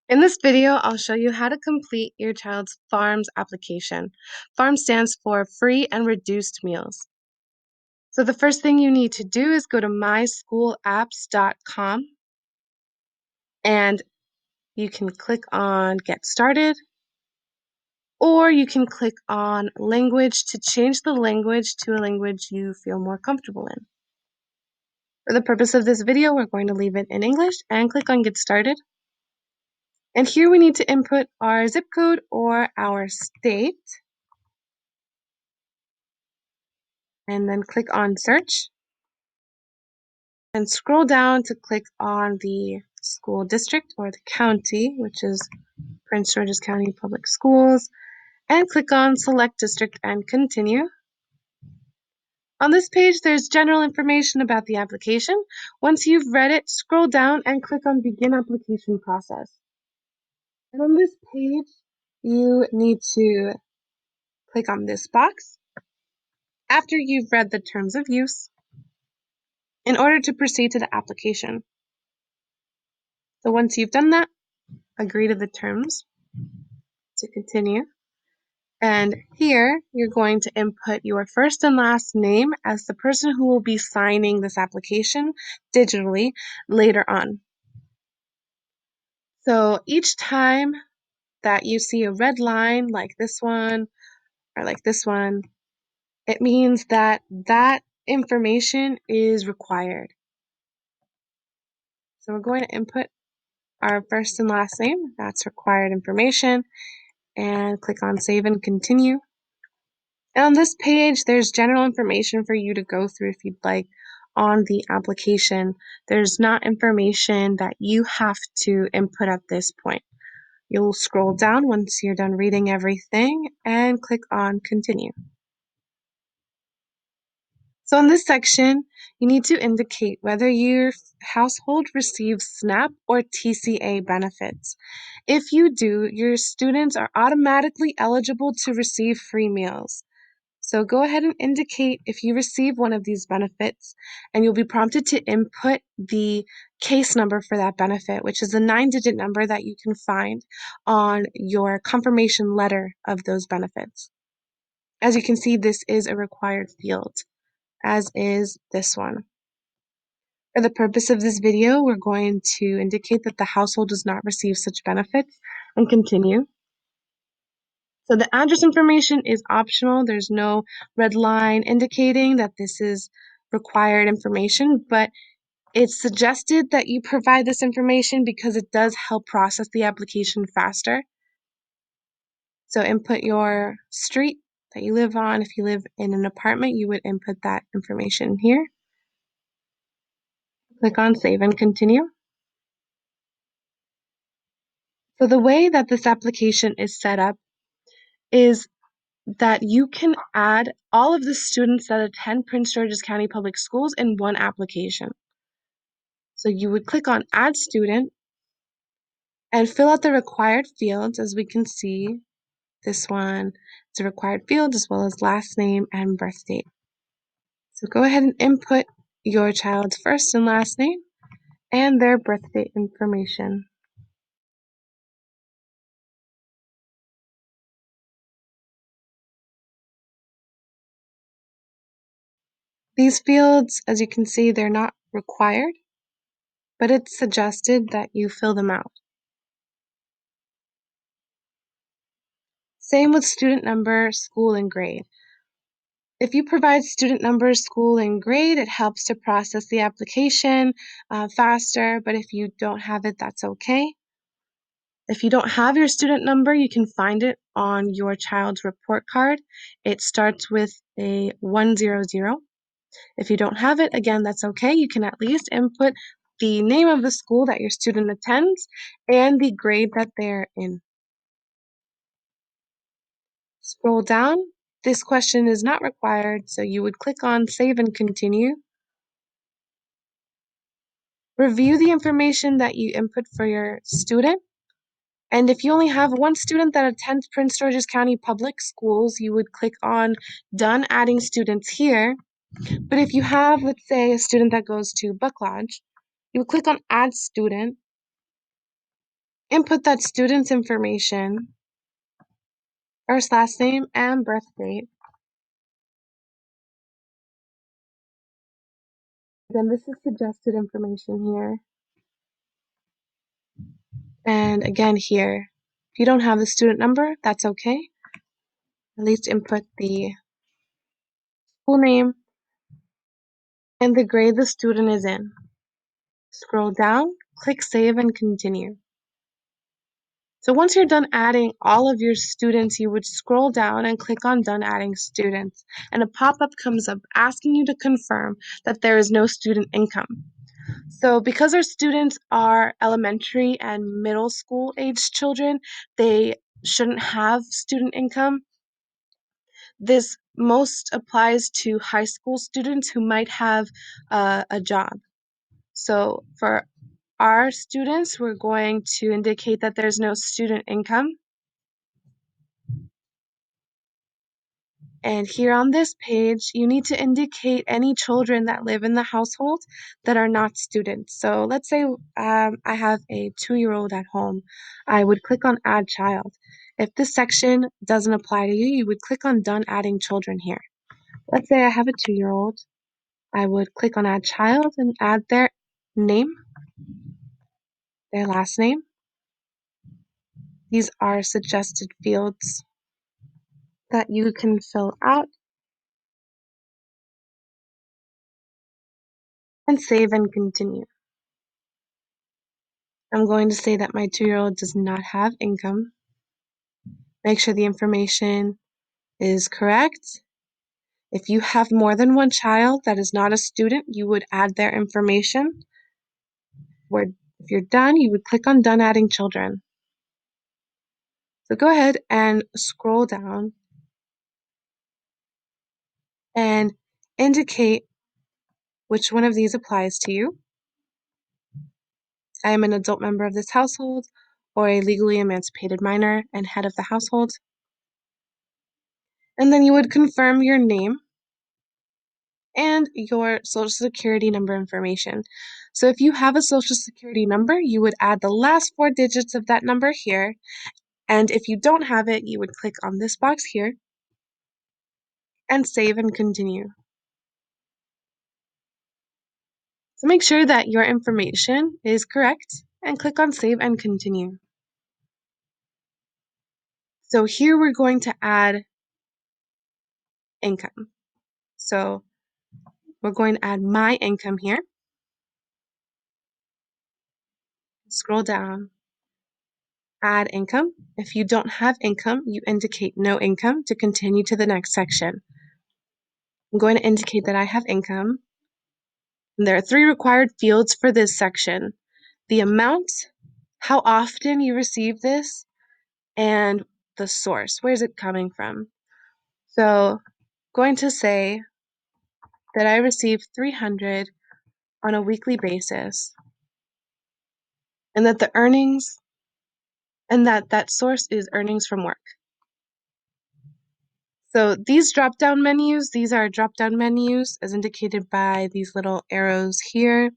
In this video, I'll show you how to complete your child's FARMS application. FARMS stands for Free and Reduced Meals. So the first thing you need to do is go to myschooapps.com and you can click on Get Started, or you can click on Language to change the language to a language you feel more comfortable in. For the purpose of this video, we're going to leave it in English and click on Get Started. And here we need to input our zip code or our state, and then click on Search. And scroll down to click on the school district or the county, which is Prince George's County Public Schools, and click on Select District and Continue. On this page, there's general information about the application. Once you've read it, scroll down and click on Begin Application Process. And on this page, you need to click on this box after you've read the terms of use in order to proceed to the application. So once you've done that, agree to the terms to continue. And here, you're going to input your first and last name as the person who will be signing this application digitally later on. So each time that you see a red line like this one or like this one, it means that that information is required. So we're going to input our first and last name, that's required information, and click on Save and Continue. And on this page, there's general information for you to go through if you'd like on the application. There's not information that you have to input at this point. You'll scroll down once you're done reading everything and click on Continue. So in this section, you need to indicate whether your household receives SNAP or TCA benefits. If you do, your students are automatically eligible to receive free meals. So go ahead and indicate if you receive one of these benefits, and you'll be prompted to input the case number for that benefit, which is a 9-digit number that you can find on your confirmation letter of those benefits. As you can see, this is a required field, as is this one. For the purpose of this video, we're going to indicate that the household does not receive such benefits and continue. So the address information is optional. There's no red line indicating that this is required information, but it's suggested that you provide this information because it does help process the application faster. So input your street that you live on. If you live in an apartment, you would input that information here. Click on Save and Continue. So the way that this application is set up is that you can add all of the students that attend Prince George's County Public Schools in one application. So you would click on Add Student and fill out the required fields. As we can see, this one is a required field as well as last name and birth date. So go ahead and input your child's first and last name and their birth date information. These fields, as you can see, they're not required, but it's suggested that you fill them out. Same with student number, school, and grade. If you provide student number, school, and grade, it helps to process the application faster, but if you don't have it, that's okay. If you don't have your student number, you can find it on your child's report card. It starts with a 100. If you don't have it, again, that's okay. You can at least input the name of the school that your student attends and the grade that they're in. Scroll down. This question is not required, so you would click on Save and Continue. Review the information that you input for your student. And if you only have one student that attends Prince George's County Public Schools, you would click on Done Adding Students here. But if you have, let's say, a student that goes to Buck Lodge, you would click on Add Student. Input that student's information, first, last name, and birth date. Then this is suggested information here. And again here, if you don't have the student number, that's okay. At least input the school name and the grade the student is in. Scroll down, click Save and Continue. So once you're done adding all of your students, you would scroll down and click on Done Adding Students, and a pop-up comes up asking you to confirm that there is no student income. So because our students are elementary and middle school age children, they shouldn't have student income. This most applies to high school students who might have a job. So for our students, we're going to indicate that there's no student income. And here on this page, you need to indicate any children that live in the household that are not students. So let's say I have a 2-year-old at home. I would click on Add Child. If this section doesn't apply to you, you would click on Done Adding Children here. Let's say I have a 2-year-old. I would click on Add Child and add their name, their last name. These are suggested fields that you can fill out and save and continue. I'm going to say that my 2-year-old does not have income. Make sure the information is correct. If you have more than one child that is not a student, you would add their information. If you're done, you would click on Done Adding Children. So go ahead and scroll down and indicate which one of these applies to you. I am an adult member of this household or a legally emancipated minor and head of the household. And then you would confirm your name and your social security number information. So if you have a social security number, you would add the last 4 digits of that number here. And if you don't have it, you would click on this box here and save and continue. So make sure that your information is correct and click on save and continue. So here we're going to add income. So we're going to add my income here. Scroll down, add income. If you don't have income, you indicate no income to continue to the next section. I'm going to indicate that I have income. And there are 3 required fields for this section: the amount, how often you receive this, and the source. Where is it coming from? So I'm going to say that I receive 300 on a weekly basis, and that the earnings, and that source is earnings from work. So these drop-down menus, these are drop-down menus as indicated by these little arrows here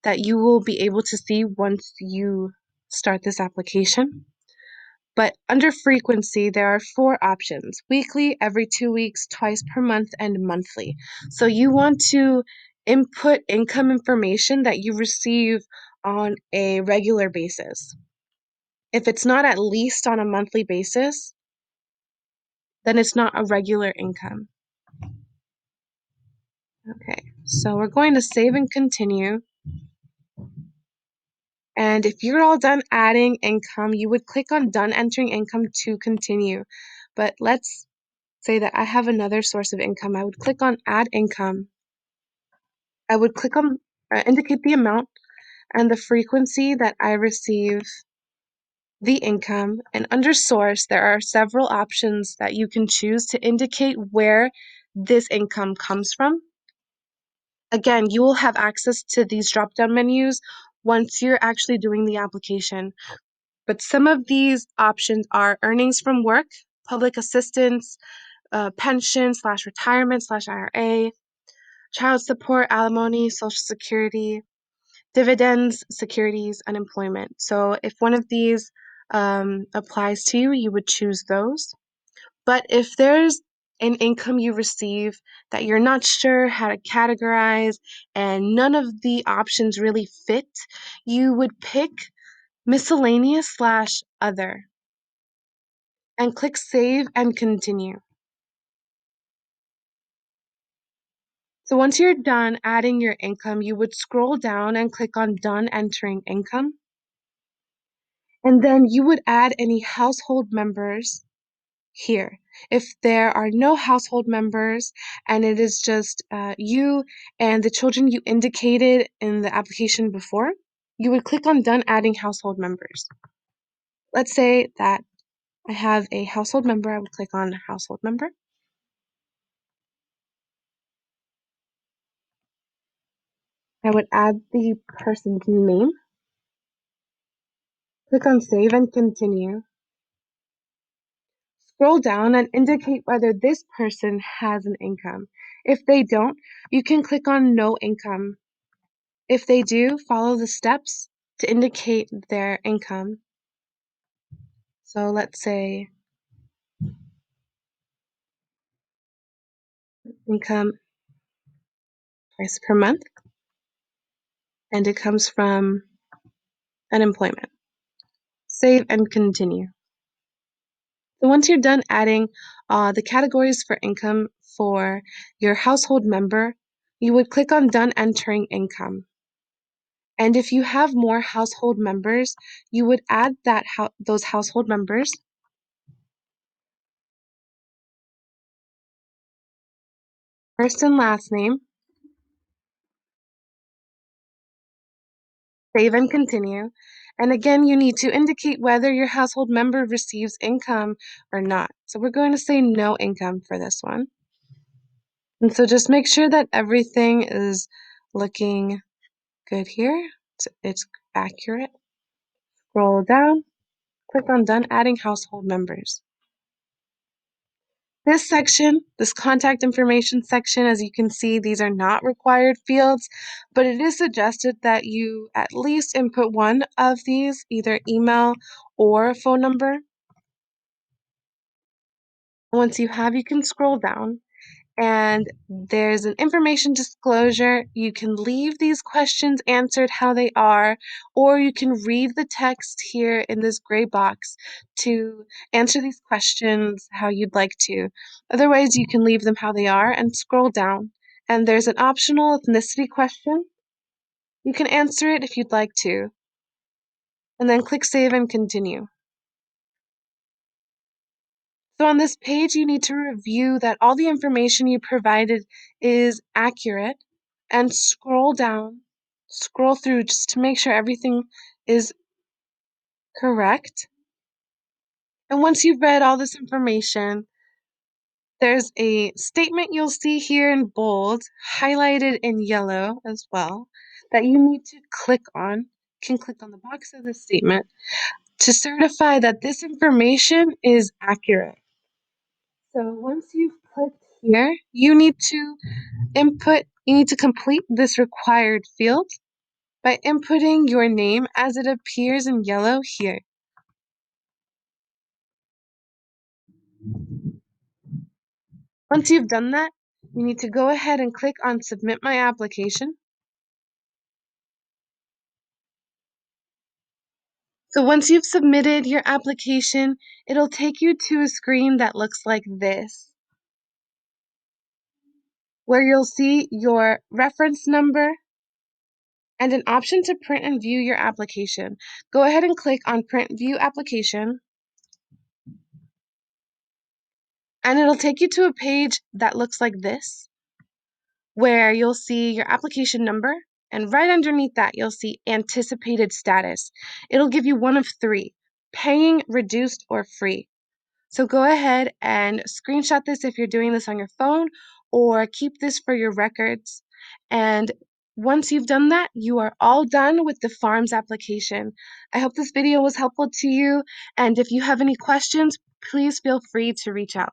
that you will be able to see once you start this application. But under frequency, there are 4 options: weekly, every 2 weeks, twice per month, and monthly. So you want to input income information that you receive on a regular basis. If it's not at least on a monthly basis, then it's not a regular income. Okay, so we're going to save and continue. And if you're all done adding income, you would click on Done Entering Income to continue. But let's say that I have another source of income. I would click on Add Income. I would click on indicate the amount and the frequency that I receive the income. And under Source, there are several options that you can choose to indicate where this income comes from. Again, you will have access to these drop-down menus once you're actually doing the application. But some of these options are earnings from work, public assistance, pension/retirement/IRA, child support, alimony, Social Security, dividends, securities, unemployment. So if one of these applies to you, you would choose those. But if there's an income you receive that you're not sure how to categorize and none of the options really fit, you would pick miscellaneous slash other and click save and continue. So once you're done adding your income, you would scroll down and click on done entering income. And then you would add any household members here. If there are no household members and it is just you and the children you indicated in the application before, you would click on done adding household members. Let's say that I have a household member. I would click on household member. I would add the person's name. Click on save and continue. Scroll down and indicate whether this person has an income. If they don't, you can click on no income. If they do, follow the steps to indicate their income. So let's say income twice per month, and it comes from unemployment. Save and continue. So once you're done adding the categories for income for your household member, you would click on done entering income. And if you have more household members, you would add those household members. First and last name, save and continue. And again, you need to indicate whether your household member receives income or not. So we're going to say no income for this one. And so just make sure that everything is looking good here. It's accurate. Scroll down, click on done adding household members. This section, this contact information section, as you can see, these are not required fields, but it is suggested that you at least input one of these, either email or a phone number. Once you have, you can scroll down and there's an information disclosure. You can leave these questions answered how they are, or you can read the text here in this gray box to answer these questions how you'd like to. Otherwise, you can leave them how they are and scroll down. And there's an optional ethnicity question. You can answer it if you'd like to, and then click save and continue. So on this page, you need to review that all the information you provided is accurate and scroll down, scroll through just to make sure everything is correct. And once you've read all this information, there's a statement you'll see here in bold, highlighted in yellow as well, that you need to click on. You can click on the box of the statement to certify that this information is accurate. So once you've clicked here, you need to complete this required field by inputting your name as it appears in yellow here. Once you've done that, you need to go ahead and click on Submit My Application. So once you've submitted your application, it'll take you to a screen that looks like this, where you'll see your reference number and an option to print and view your application. Go ahead and click on Print View Application, and it'll take you to a page that looks like this, where you'll see your application number, and right underneath that, you'll see anticipated status. It'll give you one of three: paying, reduced, or free. So go ahead and screenshot this if you're doing this on your phone, or keep this for your records. And once you've done that, you are all done with the FARMS application. I hope this video was helpful to you, and if you have any questions, please feel free to reach out.